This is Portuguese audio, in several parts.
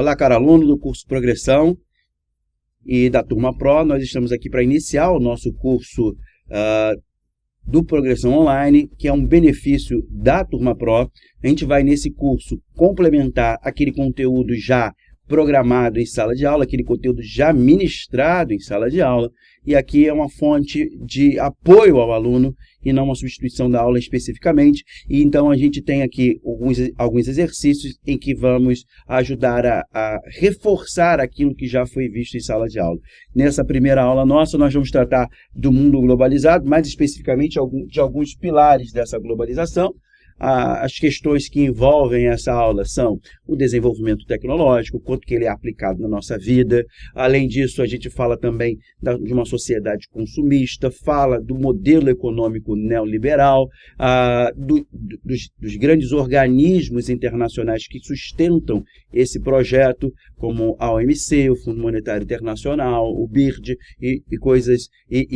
Olá, caro aluno do curso Progressão e da Turma Pro. Nós estamos aqui para iniciar o nosso curso do Progressão Online, que é um benefício da Turma Pro. A gente vai, nesse curso, complementar aquele conteúdo já programado em sala de aula, aquele conteúdo já ministrado em sala de aula, e aqui é uma fonte de apoio ao aluno e não uma substituição da aula especificamente. E então a gente tem aqui alguns exercícios em que vamos ajudar a reforçar aquilo que já foi visto em sala de aula. Nessa primeira aula nossa, nós vamos tratar do mundo globalizado, mais especificamente de alguns pilares dessa globalização. As questões que envolvem essa aula são o desenvolvimento tecnológico, o quanto que ele é aplicado na nossa vida. Além disso, a gente fala também de uma sociedade consumista, fala do modelo econômico neoliberal, dos grandes organismos internacionais que sustentam esse projeto, como a OMC, o Fundo Monetário Internacional, o BIRD e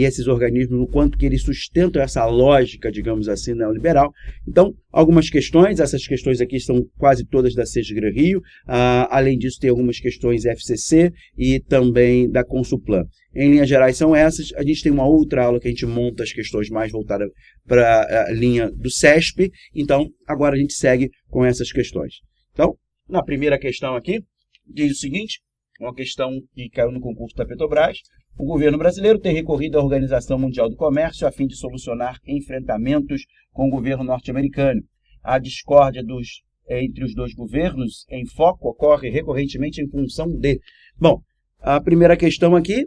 esses organismos, o quanto que eles sustentam essa lógica, digamos assim, neoliberal. Então, algumas questões, essas questões aqui são quase todas da SESGRAN Rio, além disso tem algumas questões FCC e também da Consulplan. Em linhas gerais são essas. A gente tem uma outra aula que a gente monta as questões mais voltadas para a linha do CESP, então agora a gente segue com essas questões. Então, na primeira questão aqui, diz o seguinte, uma questão que caiu no concurso da Petrobras: o governo brasileiro tem recorrido à Organização Mundial do Comércio a fim de solucionar enfrentamentos com o governo norte-americano. A discórdia entre os dois governos em foco ocorre recorrentemente em função de... Bom, a primeira questão aqui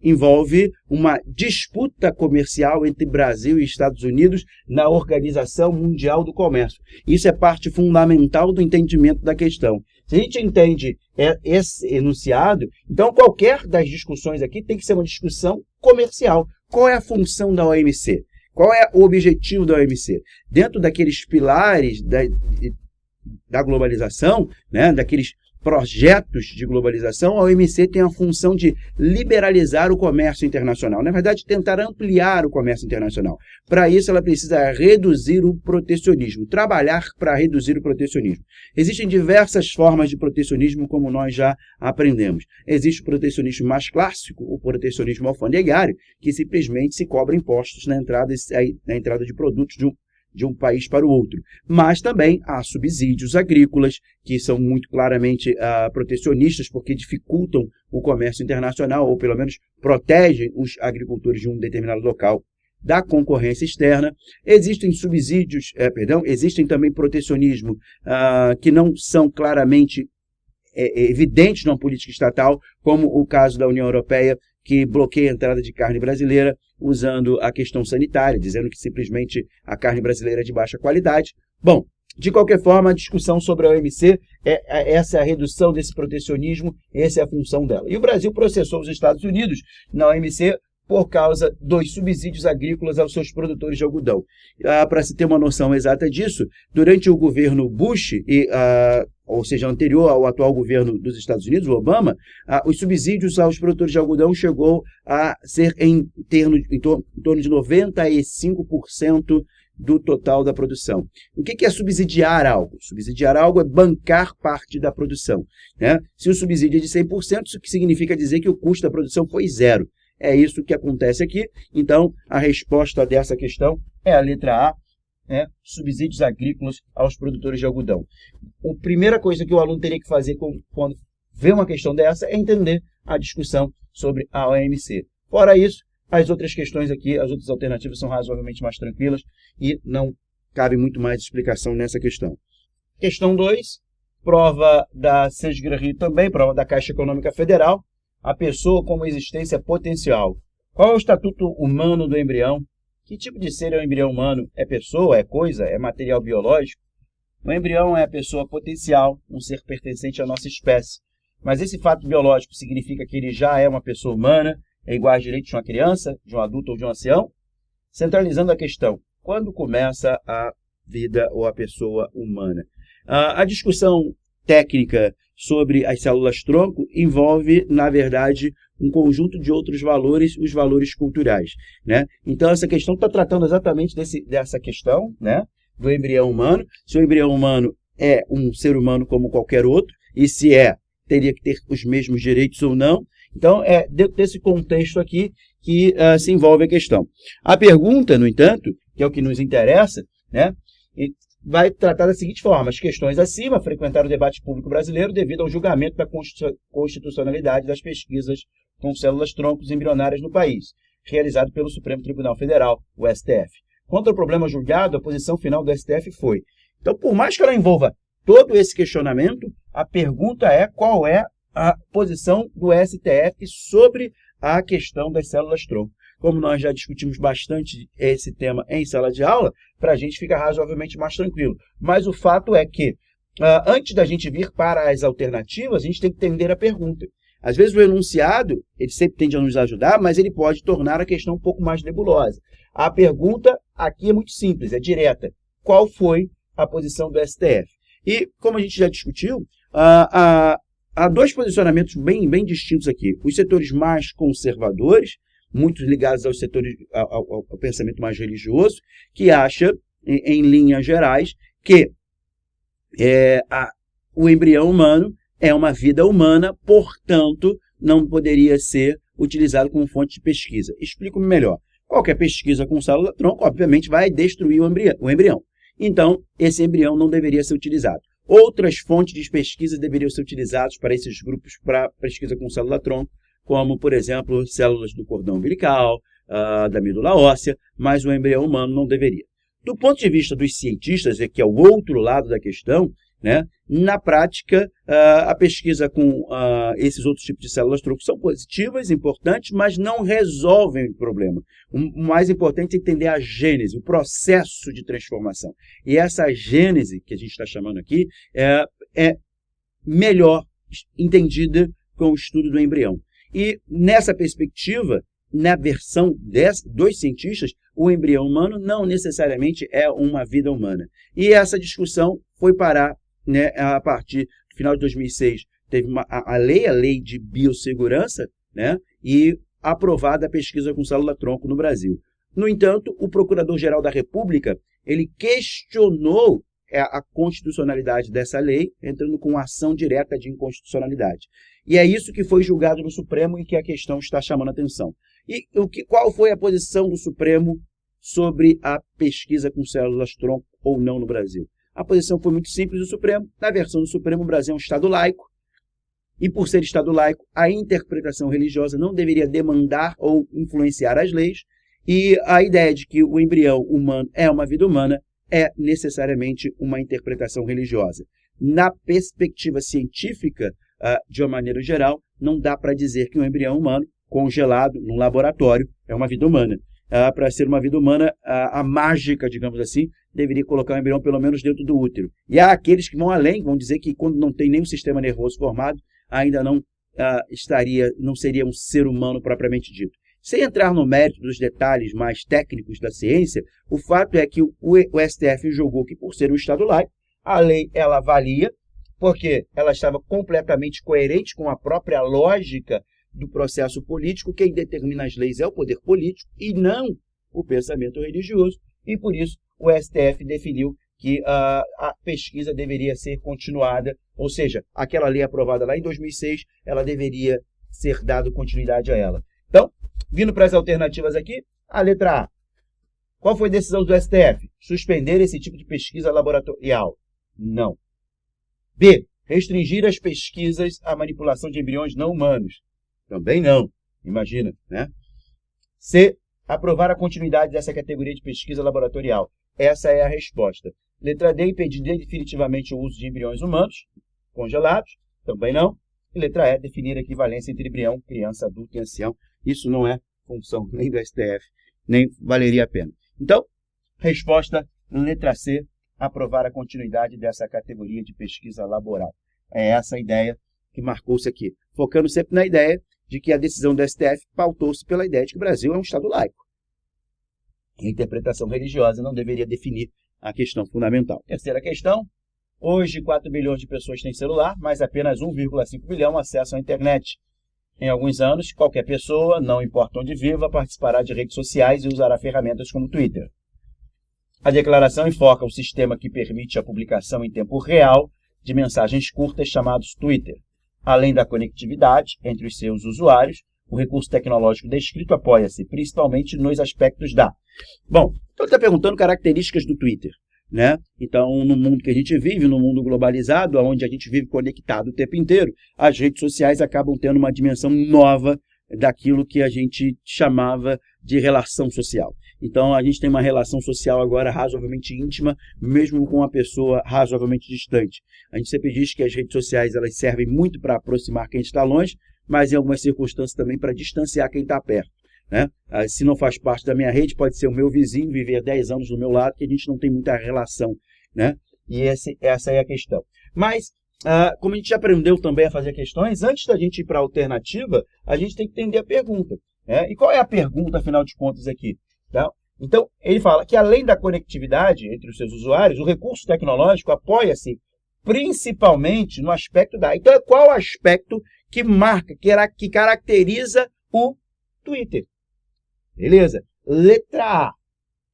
envolve uma disputa comercial entre Brasil e Estados Unidos na Organização Mundial do Comércio. Isso é parte fundamental do entendimento da questão. Se a gente entende esse enunciado, então qualquer das discussões aqui tem que ser uma discussão comercial. Qual é a função da OMC? Qual é o objetivo da OMC? Dentro daqueles pilares da globalização, né, daqueles projetos de globalização, a OMC tem a função de liberalizar o comércio internacional. Na verdade, tentar ampliar o comércio internacional. Para isso, ela precisa reduzir o protecionismo, trabalhar para reduzir o protecionismo. Existem diversas formas de protecionismo, como nós já aprendemos. Existe o protecionismo mais clássico, o protecionismo alfandegário, que simplesmente se cobra impostos na entrada de produtos de um país para o outro. Mas também há subsídios agrícolas, que são muito claramente protecionistas, porque dificultam o comércio internacional, ou pelo menos protegem os agricultores de um determinado local da concorrência externa. Existem existem também protecionismo que não são claramente evidentes numa política estatal, como o caso da União Europeia, que bloqueia a entrada de carne brasileira usando a questão sanitária, dizendo que simplesmente a carne brasileira é de baixa qualidade. Bom, de qualquer forma, a discussão sobre a OMC essa é a redução desse protecionismo, essa é a função dela. E o Brasil processou os Estados Unidos na OMC por causa dos subsídios agrícolas aos seus produtores de algodão. Para se ter uma noção exata disso, durante o governo Bush, ou seja, anterior ao atual governo dos Estados Unidos, o Obama, os subsídios aos produtores de algodão chegou a ser em torno de 95% do total da produção. O que é subsidiar algo? Subsidiar algo é bancar parte da produção, né? Se o subsídio é de 100%, isso que significa dizer que o custo da produção foi zero. É isso que acontece aqui. Então, a resposta dessa questão é a letra A, né? Subsídios agrícolas aos produtores de algodão. A primeira coisa que o aluno teria que fazer quando vê uma questão dessa é entender a discussão sobre a OMC. Fora isso, as outras questões aqui, as outras alternativas são razoavelmente mais tranquilas e não cabe muito mais explicação nessa questão. Questão 2, prova da SESGRAN Rio também, prova da Caixa Econômica Federal. A pessoa como existência potencial. Qual é o estatuto humano do embrião? Que tipo de ser é o embrião humano? É pessoa? É coisa? É material biológico? O embrião é a pessoa potencial, um ser pertencente à nossa espécie. Mas esse fato biológico significa que ele já é uma pessoa humana, é igual aos direitos de uma criança, de um adulto ou de um ancião? Centralizando a questão, quando começa a vida ou a pessoa humana? A discussão técnica sobre as células-tronco envolve, na verdade, um conjunto de outros valores, os valores culturais, né? Então, essa questão está tratando exatamente dessa questão, né, do embrião humano. Se o embrião humano é um ser humano como qualquer outro, e se teria que ter os mesmos direitos ou não. Então, é dentro desse contexto aqui que se envolve a questão. A pergunta, no entanto, que é o que nos interessa, né, vai tratar da seguinte forma: as questões acima frequentaram o debate público brasileiro devido ao julgamento da constitucionalidade das pesquisas com células-troncos embrionárias no país, realizado pelo Supremo Tribunal Federal, o STF. Quanto ao problema julgado, a posição final do STF foi. Então, por mais que ela envolva todo esse questionamento, a pergunta é qual é a posição do STF sobre a questão das células-tronco. Como nós já discutimos bastante esse tema em sala de aula, para a gente fica razoavelmente mais tranquilo. Mas o fato é que, antes da gente vir para as alternativas, a gente tem que entender a pergunta. Às vezes o enunciado, ele sempre tende a nos ajudar, mas ele pode tornar a questão um pouco mais nebulosa. A pergunta aqui é muito simples, é direta. Qual foi a posição do STF? E, como a gente já discutiu, há dois posicionamentos bem distintos aqui. Os setores mais conservadores, muito ligados aos setores, ao pensamento mais religioso, que acha, em linhas gerais, que o embrião humano é uma vida humana, portanto, não poderia ser utilizado como fonte de pesquisa. Explico-me melhor. Qualquer pesquisa com célula-tronco, obviamente, vai destruir o embrião. Então, esse embrião não deveria ser utilizado. Outras fontes de pesquisa deveriam ser utilizadas para esses grupos para pesquisa com célula-tronco, como, por exemplo, células do cordão umbilical, da medula óssea, mas o embrião humano não deveria. Do ponto de vista dos cientistas, que é o outro lado da questão, né, na prática, a pesquisa com esses outros tipos de células-tronco são positivas, importantes, mas não resolvem o problema. O mais importante é entender a gênese, o processo de transformação. E essa gênese, que a gente está chamando aqui, é melhor entendida com o estudo do embrião. E nessa perspectiva, na versão dos cientistas, o embrião humano não necessariamente é uma vida humana. E essa discussão foi parar, né, a partir do final de 2006, teve a lei de biossegurança, né, e aprovada a pesquisa com célula-tronco no Brasil. No entanto, o Procurador-Geral da República, ele questionou a constitucionalidade dessa lei, entrando com ação direta de inconstitucionalidade. E é isso que foi julgado no Supremo e que a questão está chamando a atenção. E qual foi a posição do Supremo sobre a pesquisa com células-tronco ou não no Brasil? A posição foi muito simples do Supremo. Na versão do Supremo, o Brasil é um Estado laico. E por ser Estado laico, a interpretação religiosa não deveria demandar ou influenciar as leis. E a ideia de que o embrião humano é uma vida humana é necessariamente uma interpretação religiosa. Na perspectiva científica, de uma maneira geral, não dá para dizer que um embrião humano congelado num laboratório é uma vida humana. Para ser uma vida humana, a mágica, digamos assim, deveria colocar o embrião pelo menos dentro do útero. E há aqueles que vão além, vão dizer que quando não tem nenhum sistema nervoso formado, ainda não seria um ser humano propriamente dito. Sem entrar no mérito dos detalhes mais técnicos da ciência, o fato é que o STF julgou que, por ser um Estado laico, a lei ela valia, porque ela estava completamente coerente com a própria lógica do processo político. Quem determina as leis é o poder político e não o pensamento religioso, e por isso o STF definiu que a pesquisa deveria ser continuada, ou seja, aquela lei aprovada lá em 2006, ela deveria ser dada continuidade a ela. Então, vindo para as alternativas aqui, a letra A. Qual foi a decisão do STF? Suspender esse tipo de pesquisa laboratorial? Não. B. Restringir as pesquisas à manipulação de embriões não humanos? Também não. Imagina, né? C. Aprovar a continuidade dessa categoria de pesquisa laboratorial? Essa é a resposta. Letra D. Impedir definitivamente o uso de embriões humanos congelados? Também não. E letra E. Definir a equivalência entre embrião, criança, adulto e ancião? Isso não é função nem do STF, nem valeria a pena. Então, resposta letra C, aprovar a continuidade dessa categoria de pesquisa laboral. É essa a ideia que marcou-se aqui, focando sempre na ideia de que a decisão do STF pautou-se pela ideia de que o Brasil é um Estado laico. A interpretação religiosa não deveria definir a questão fundamental. Terceira questão. Hoje, 4 bilhões de pessoas têm celular, mas apenas 1,5 bilhão acessam a internet. Em alguns anos, qualquer pessoa, não importa onde viva, participará de redes sociais e usará ferramentas como Twitter. A declaração enfoca o sistema que permite a publicação em tempo real de mensagens curtas chamados Twitter. além da conectividade entre os seus usuários, o recurso tecnológico descrito apoia-se principalmente nos aspectos da... Bom, então ele está perguntando características do Twitter, né? Então, no mundo que a gente vive, no mundo globalizado, onde a gente vive conectado o tempo inteiro, as redes sociais acabam tendo uma dimensão nova daquilo que a gente chamava de relação social. Então, a gente tem uma relação social agora razoavelmente íntima, mesmo com uma pessoa razoavelmente distante. A gente sempre diz que as redes sociais elas servem muito para aproximar quem está longe, mas em algumas circunstâncias também para distanciar quem está perto, né? Se não faz parte da minha rede, pode ser o meu vizinho viver 10 anos do meu lado, que a gente não tem muita relação, né? E essa é a questão. Mas, como a gente já aprendeu também a fazer questões, antes da gente ir para a alternativa, a gente tem que entender a pergunta, né? E qual é a pergunta, afinal de contas, aqui? Tá? Então, ele fala que além da conectividade entre os seus usuários, o recurso tecnológico apoia-se principalmente no aspecto da... Então, qual o aspecto que marca, que caracteriza o Twitter? Beleza? Letra A,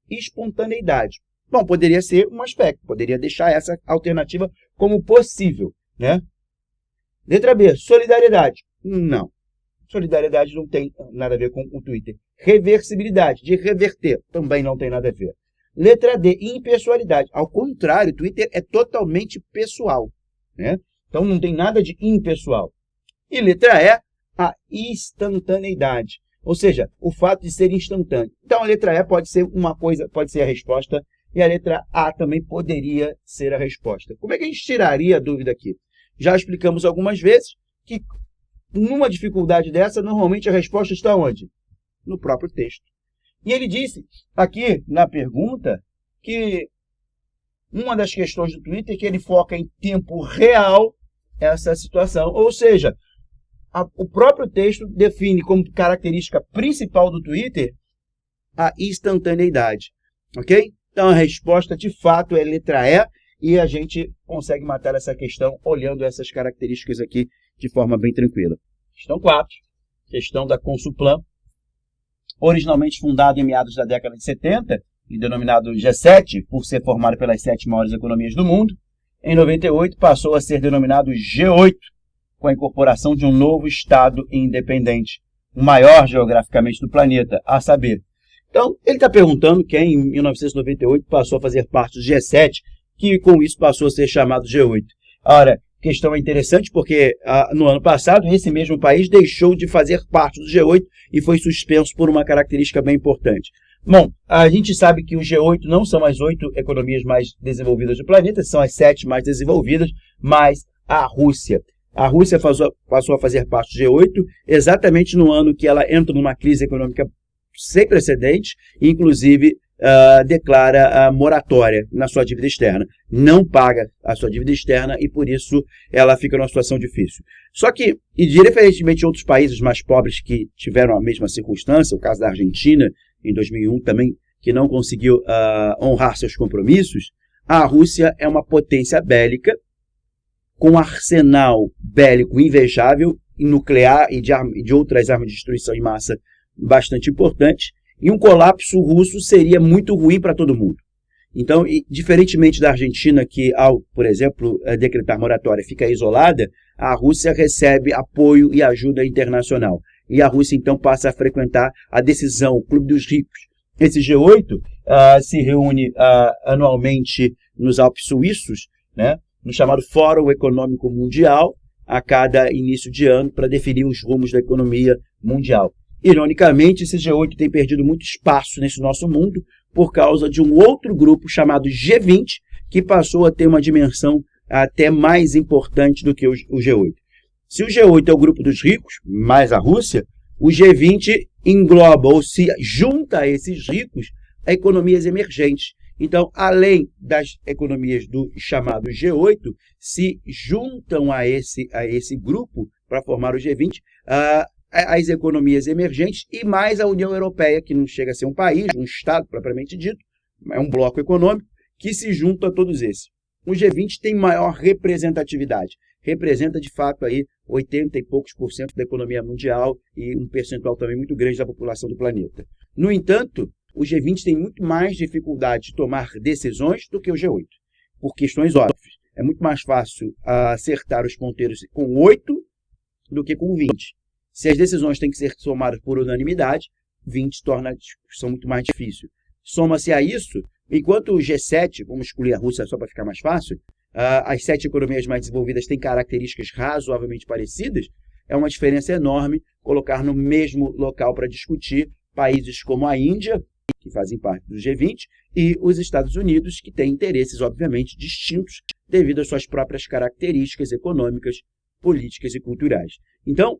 espontaneidade. Bom, poderia ser um aspecto, poderia deixar essa alternativa como possível, né? Letra B, solidariedade. Não. Solidariedade não tem nada a ver com o Twitter. Reversibilidade, de reverter, também não tem nada a ver. Letra D, impessoalidade. Ao contrário, o Twitter é totalmente pessoal, né? Então não tem nada de impessoal. E letra E, a instantaneidade. Ou seja, o fato de ser instantâneo. Então a letra E pode ser uma coisa, pode ser a resposta, e a letra A também poderia ser a resposta. Como é que a gente tiraria a dúvida aqui? Já explicamos algumas vezes que numa dificuldade dessa, normalmente a resposta está onde? No próprio texto. E ele disse aqui na pergunta que uma das questões do Twitter é que ele foca em tempo real essa situação. Ou seja, o próprio texto define como característica principal do Twitter a instantaneidade. Ok? Então a resposta de fato é letra E e a gente consegue matar essa questão olhando essas características aqui de forma bem tranquila. Questão 4, questão da Consulplan. Originalmente fundado em meados da década de 70 e denominado G7 por ser formado pelas 7 maiores economias do mundo, em 98 passou a ser denominado G8, com a incorporação de um novo estado independente, o maior geograficamente do planeta, a saber. Então, ele está perguntando quem em 1998 passou a fazer parte do G7, que com isso passou a ser chamado G8. Ora, questão é interessante porque no ano passado esse mesmo país deixou de fazer parte do G8 e foi suspenso por uma característica bem importante. Bom, a gente sabe que o G8 não são as 8 economias mais desenvolvidas do planeta, são as 7 mais desenvolvidas, mas a Rússia passou a fazer parte do G8 exatamente no ano que ela entra numa crise econômica sem precedentes, inclusive declara a moratória na sua dívida externa. Não paga a sua dívida externa e, por isso, ela fica numa situação difícil. Só que, e diferentemente de outros países mais pobres que tiveram a mesma circunstância, o caso da Argentina, em 2001 também, que não conseguiu honrar seus compromissos, a Rússia é uma potência bélica, com um arsenal bélico invejável, nuclear e de outras armas de destruição em massa bastante importante, e um colapso russo seria muito ruim para todo mundo. Então, diferentemente da Argentina, que ao, por exemplo, decretar moratória fica isolada, a Rússia recebe apoio e ajuda internacional. E a Rússia, então, passa a frequentar a decisão, o Clube dos Ricos. Esse G8 se reúne anualmente nos Alpes Suíços, né, no chamado Fórum Econômico Mundial, a cada início de ano, para definir os rumos da economia mundial. Ironicamente, esse G8 tem perdido muito espaço nesse nosso mundo por causa de um outro grupo chamado G20, que passou a ter uma dimensão até mais importante do que o G8. Se o G8 é o grupo dos ricos, mais a Rússia, o G20 engloba ou se junta a esses ricos a economias emergentes. Então, além das economias do chamado G8, se juntam a esse grupo para formar o G20, as economias emergentes e mais a União Europeia, que não chega a ser um país, um Estado propriamente dito, é um bloco econômico que se junta a todos esses. O G20 tem maior representatividade, representa de fato aí 80 e poucos % da economia mundial e um percentual também muito grande da população do planeta. No entanto, o G20 tem muito mais dificuldade de tomar decisões do que o G8, por questões óbvias. É muito mais fácil acertar os ponteiros com 8 do que com 20. Se as decisões têm que ser somadas por unanimidade, 20 torna a discussão muito mais difícil. Soma-se a isso, enquanto o G7, vamos excluir a Rússia só para ficar mais fácil, as 7 economias mais desenvolvidas têm características razoavelmente parecidas, é uma diferença enorme colocar no mesmo local para discutir países como a Índia, que fazem parte do G20, e os Estados Unidos, que têm interesses, obviamente, distintos devido às suas próprias características econômicas, políticas e culturais. Então,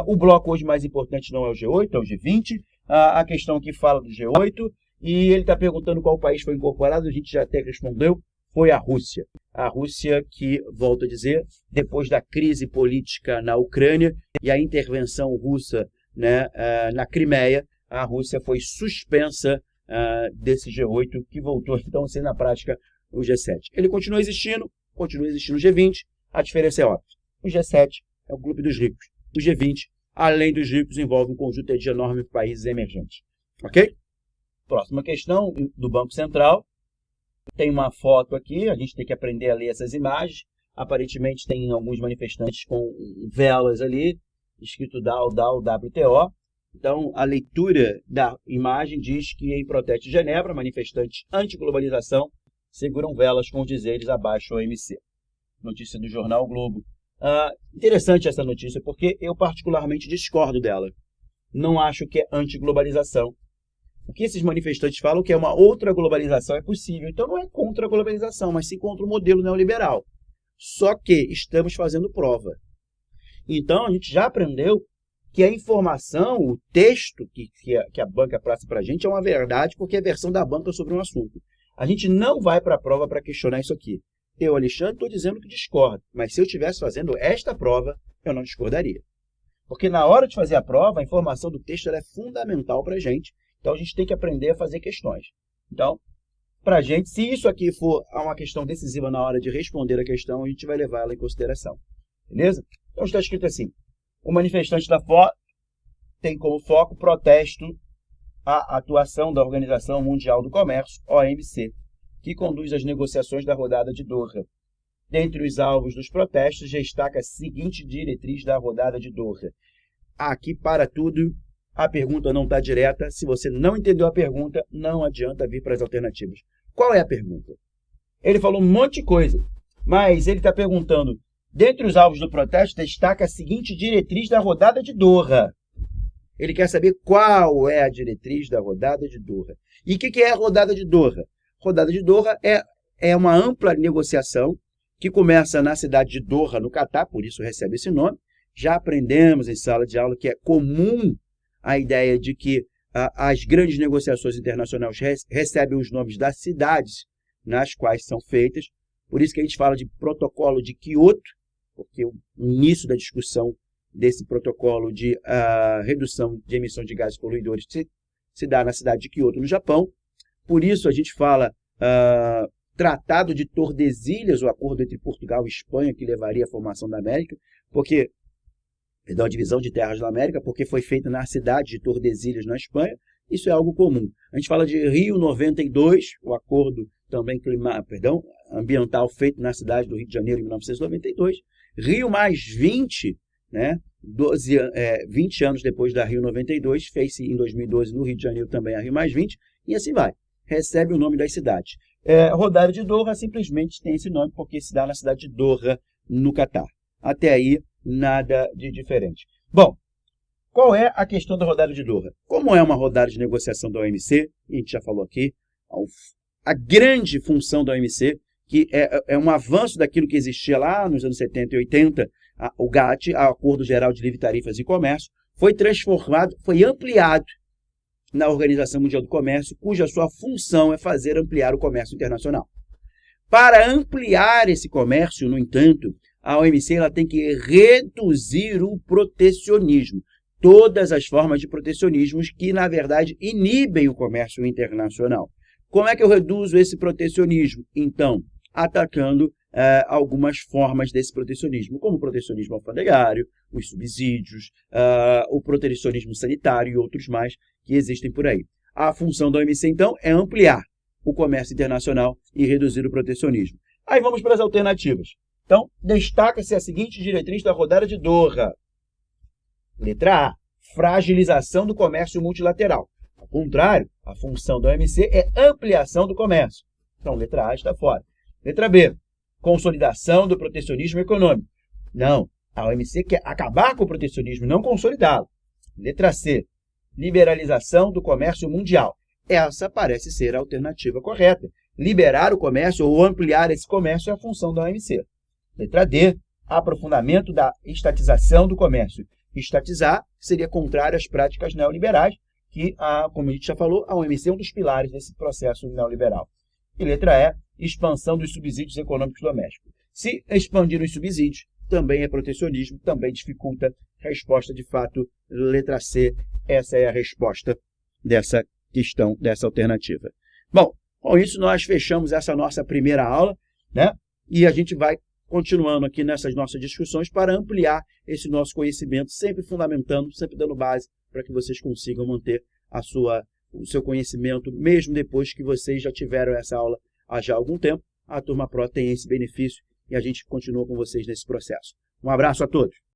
o bloco hoje mais importante não é o G8, é o G20. A questão aqui fala do G8, e ele está perguntando qual país foi incorporado, a gente já até respondeu, foi a Rússia. A Rússia que, volto a dizer, depois da crise política na Ucrânia e a intervenção russa, né, na Crimeia, a Rússia foi suspensa desse G8, que voltou então a ser na prática o G7. Ele continua existindo o G20, a diferença é óbvia. O G7 é o clube dos ricos. O G20, além dos ricos, envolve um conjunto de enormes países emergentes. Ok? Próxima questão do Banco Central. Tem uma foto aqui, a gente tem que aprender a ler essas imagens. Aparentemente tem alguns manifestantes com velas ali, escrito DAO, WTO. Então, a leitura da imagem diz que em Proteste Genebra, manifestantes anti-globalização seguram velas com dizeres abaixo OMC. Notícia do jornal o Globo. Interessante essa notícia, porque eu particularmente discordo dela. Não acho que é anti-globalização. O que esses manifestantes falam que é uma outra globalização é possível. Então não é contra a globalização, mas sim contra o modelo neoliberal. Só que estamos fazendo prova. Então a gente já aprendeu que a informação, o texto que a banca passa para a gente é uma verdade, porque é a versão da banca sobre um assunto. A gente não vai para a prova para questionar isso aqui. Eu, Alexandre, estou dizendo que discordo, mas se eu estivesse fazendo esta prova, eu não discordaria. Porque na hora de fazer a prova, a informação do texto ela é fundamental para a gente, então a gente tem que aprender a fazer questões. Então, para a gente, se isso aqui for uma questão decisiva na hora de responder a questão, a gente vai levar ela em consideração. Beleza? Então está escrito assim, o manifestante da foto tem como foco protesto à atuação da Organização Mundial do Comércio, OMC, que conduz as negociações da rodada de Doha. Dentre os alvos dos protestos, destaca a seguinte diretriz da rodada de Doha. Aqui para tudo, a pergunta não está direta. Se você não entendeu a pergunta, não adianta vir para as alternativas. Qual é a pergunta? Ele falou um monte de coisa, mas ele está perguntando, dentre os alvos do protesto, destaca a seguinte diretriz da rodada de Doha. Ele quer saber qual é a diretriz da rodada de Doha. E o que é a rodada de Doha? Rodada de Doha é uma ampla negociação que começa na cidade de Doha, no Catar, por isso recebe esse nome. Já aprendemos em sala de aula que é comum a ideia de que as grandes negociações internacionais recebem os nomes das cidades nas quais são feitas. Por isso que a gente fala de protocolo de Kyoto, porque o início da discussão desse protocolo de redução de emissão de gases poluidores se dá na cidade de Kyoto, no Japão. Por isso a gente fala Tratado de Tordesilhas, o acordo entre Portugal e Espanha, que levaria à formação da América, a divisão de terras da América, porque foi feita na cidade de Tordesilhas, na Espanha. Isso é algo comum. A gente fala de Rio 92, o acordo também ambiental feito na cidade do Rio de Janeiro em 1992. Rio mais 20, né? 20 anos depois da Rio 92, fez-se em 2012 no Rio de Janeiro também a Rio mais 20, e assim vai. Recebe o nome das cidades. Rodada de Doha simplesmente tem esse nome porque se dá na cidade de Doha, no Catar. Até aí, nada de diferente. Bom, qual é a questão da rodada de Doha? Como é uma rodada de negociação da OMC, a gente já falou aqui, a grande função da OMC, que é um avanço daquilo que existia lá nos anos 70 e 80, o GATT, o Acordo Geral de Livre Tarifas e Comércio, foi transformado, foi ampliado na Organização Mundial do Comércio, cuja sua função é fazer ampliar o comércio internacional. Para ampliar esse comércio, no entanto, a OMC ela tem que reduzir o protecionismo, todas as formas de protecionismos que, na verdade, inibem o comércio internacional. Como é que eu reduzo esse protecionismo? Então, atacando algumas formas desse protecionismo, como o protecionismo alfandegário, os subsídios, o protecionismo sanitário e outros mais que existem por aí. A função da OMC, então, é ampliar o comércio internacional e reduzir o protecionismo. Aí vamos para as alternativas. Então, destaca-se a seguinte diretriz da rodada de Doha. Letra A, fragilização do comércio multilateral. Ao contrário, a função da OMC é ampliação do comércio. Então, letra A está fora. Letra B, consolidação do protecionismo econômico. Não, a OMC quer acabar com o protecionismo, não consolidá-lo. Letra C, liberalização do comércio mundial. Essa parece ser a alternativa correta. Liberar o comércio ou ampliar esse comércio é a função da OMC. Letra D, aprofundamento da estatização do comércio. Estatizar seria contrário às práticas neoliberais, que, como a gente já falou, a OMC é um dos pilares desse processo neoliberal. E letra E, expansão dos subsídios econômicos domésticos. Se expandir os subsídios, também é protecionismo, também dificulta. Resposta, de fato, letra C. Essa é a resposta dessa questão, dessa alternativa. Bom, com isso nós fechamos essa nossa primeira aula, né? E a gente vai continuando aqui nessas nossas discussões para ampliar esse nosso conhecimento, sempre fundamentando, sempre dando base para que vocês consigam manter o seu conhecimento, mesmo depois que vocês já tiveram essa aula há já algum tempo. A Turma Pro tem esse benefício e a gente continua com vocês nesse processo. Um abraço a todos.